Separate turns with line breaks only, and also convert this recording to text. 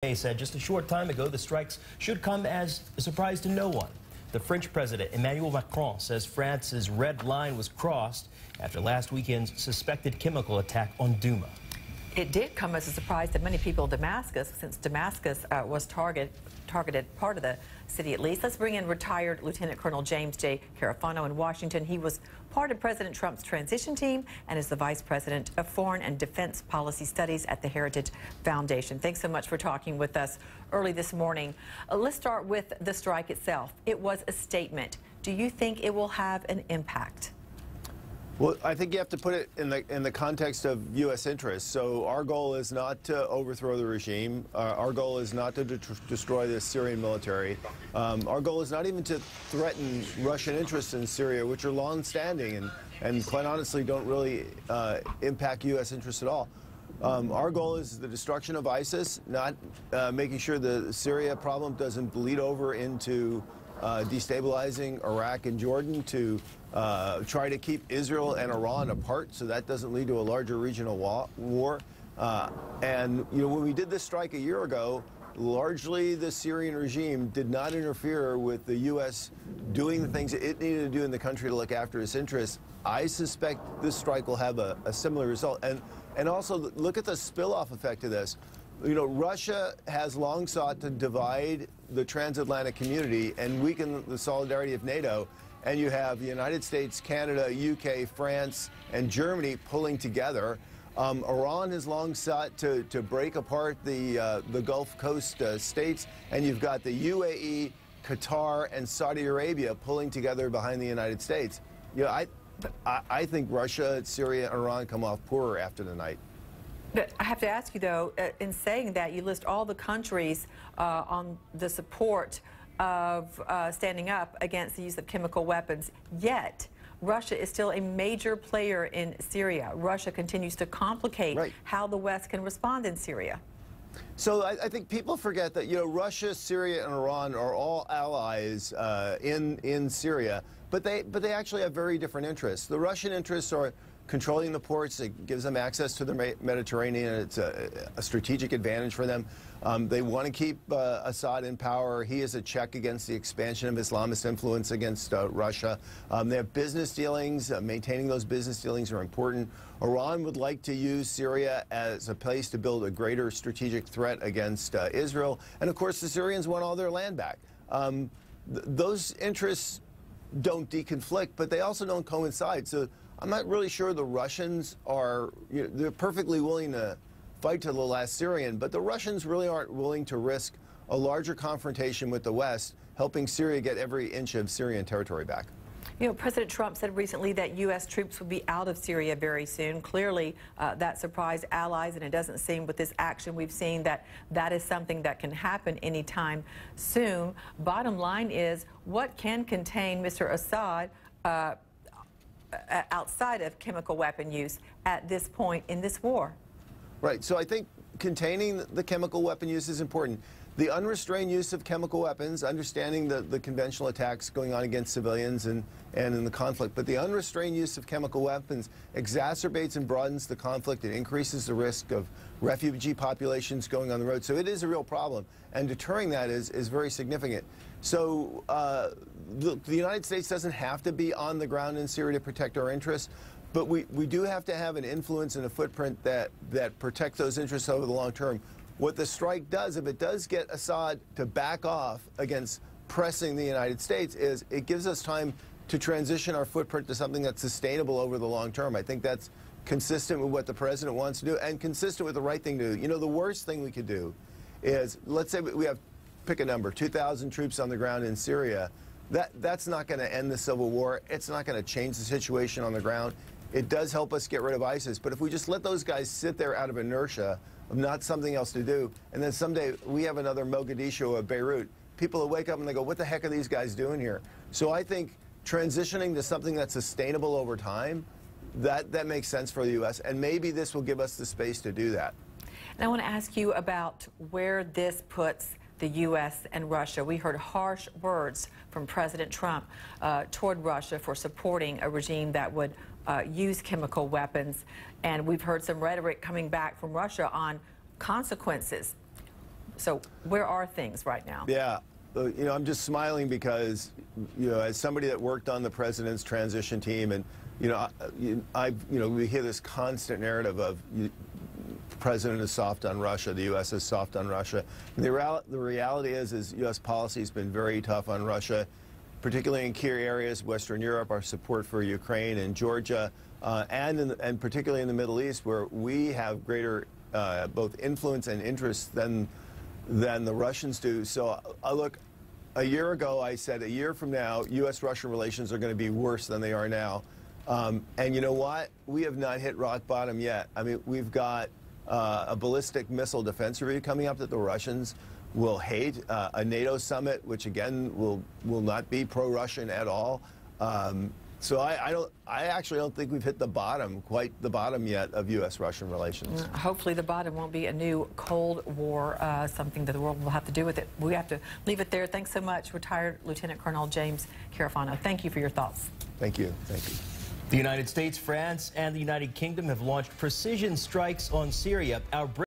He said just a short time ago the strikes should come as a surprise to no one. The French president Emmanuel Macron says France's red line was crossed after last weekend's suspected chemical attack on Douma.
It did come as a surprise to many people in Damascus, since Damascus was targeted part of the city at least. Let's bring in retired Lieutenant Colonel James J. Carafano in Washington. He was part of President Trump's transition team and is the Vice President of Foreign and Defense Policy Studies at the Heritage Foundation. Thanks so much for talking with us early this morning. Let's start with the strike itself. It was a statement. Do you think it will have an impact?
Well, I think you have to put it in the context of U.S. interests. So our goal is not to overthrow the regime. Our goal is not to destroy the Syrian military. Our goal is not even to threaten Russian interests in Syria, which are long-standing and quite honestly don't really impact U.S. interests at all. Our goal is the destruction of ISIS, not making sure the Syria problem doesn't bleed over into destabilizing Iraq and Jordan, to try to keep Israel and Iran apart so that doesn't lead to a larger regional war. And when we did this strike a year ago, largely the Syrian regime did not interfere with the U.S. doing the things it needed to do in the country to look after its interests. I suspect this strike will have a similar result. And also look at the spill-off effect of this. Russia has long sought to divide the transatlantic community and weaken the solidarity of NATO. And you have the United States, Canada, UK, France, and Germany pulling together. Iran has long sought to break apart the Gulf Coast states. And you've got the UAE, Qatar, and Saudi Arabia pulling together behind the United States. I think Russia, Syria, and Iran come off poorer after tonight.
But I have to ask you, though, in saying that, you list all the countries on the support of standing up against the use of chemical weapons, yet Russia is still a major player in Syria. Russia continues to complicate how the West can respond in Syria.
So I think people forget that, Russia, Syria, and Iran are all allies in Syria, but they actually have very different interests. The Russian interests are controlling the ports. It gives them access to the Mediterranean. It's a strategic advantage for them. They want to keep Assad in power. He is a check against the expansion of Islamist influence against Russia. They have business dealings. Maintaining those business dealings are important. Iran would like to use Syria as a place to build a greater strategic threat against Israel. And of course, the Syrians want all their land back. Those interests don't deconflict, but they also don't coincide. So I'm not really sure the Russians are, they're perfectly willing to fight to the last Syrian, but the Russians really aren't willing to risk a larger confrontation with the West, helping Syria get every inch of Syrian territory back.
President Trump said recently that U.S. troops would be out of Syria very soon. Clearly, that surprised allies, and it doesn't seem with this action we've seen that that is something that can happen anytime soon. Bottom line is, what can contain Mr. Assad outside of chemical weapon use at this point in this war?
Right. So I think containing the chemical weapon use is important. The unrestrained use of chemical weapons, understanding the conventional attacks going on against civilians and in the conflict, but the unrestrained use of chemical weapons exacerbates and broadens the conflict. It increases the risk of refugee populations going on the road. So it is a real problem, and deterring that is very significant. So the United States doesn't have to be on the ground in Syria to protect our interests, but we do have to have an influence and a footprint that protect those interests over the long term. What the strike does, if it does get Assad to back off against pressing the United States, is it gives us time to transition our footprint to something that's sustainable over the long term. I think that's consistent with what the president wants to do and consistent with the right thing to do. The worst thing we could do is, let's say we have, pick a number, 2,000 troops on the ground in Syria. That's not going to end the civil war. It's not going to change the situation on the ground. It does help us get rid of ISIS, but if we just let those guys sit there out of inertia, of not something else to do, and then someday we have another Mogadishu or Beirut, people will wake up and they go, what the heck are these guys doing here? So I think transitioning to something that's sustainable over time, that makes sense for the U.S., and maybe this will give us the space to do that.
And I want to ask you about where this puts the U.S. and Russia. We heard harsh words from President Trump toward Russia for supporting a regime that would use chemical weapons, and we've heard some rhetoric coming back from Russia on consequences. So where are things right now?
Yeah. You know, I'm just smiling because, you know, as somebody that worked on the president's transition team, and, you know, we hear this constant narrative of the president is soft on Russia, the U.S. is soft on Russia. And the reality is U.S. policy has been very tough on Russia, particularly in key areas, Western Europe, our support for Ukraine and Georgia, and particularly in the Middle East, where we have greater both influence and interest than the Russians do. So, look, a year ago I said a year from now, U.S.-Russian relations are going to be worse than they are now. And you know what? We have not hit rock bottom yet. I mean, we've got a ballistic missile defense review coming up that the Russians will hate, a NATO summit, which again will not be pro-Russian at all. So I actually don't think we've hit the bottom, quite the bottom yet, of U.S.-Russian relations.
Hopefully the bottom won't be a new Cold War, something that the world will have to do with it. We have to leave it there. Thanks so much, retired Lieutenant Colonel James Carafano. Thank you for your thoughts.
Thank you. Thank you.
The United States, France, and the United Kingdom have launched precision strikes on Syria. Our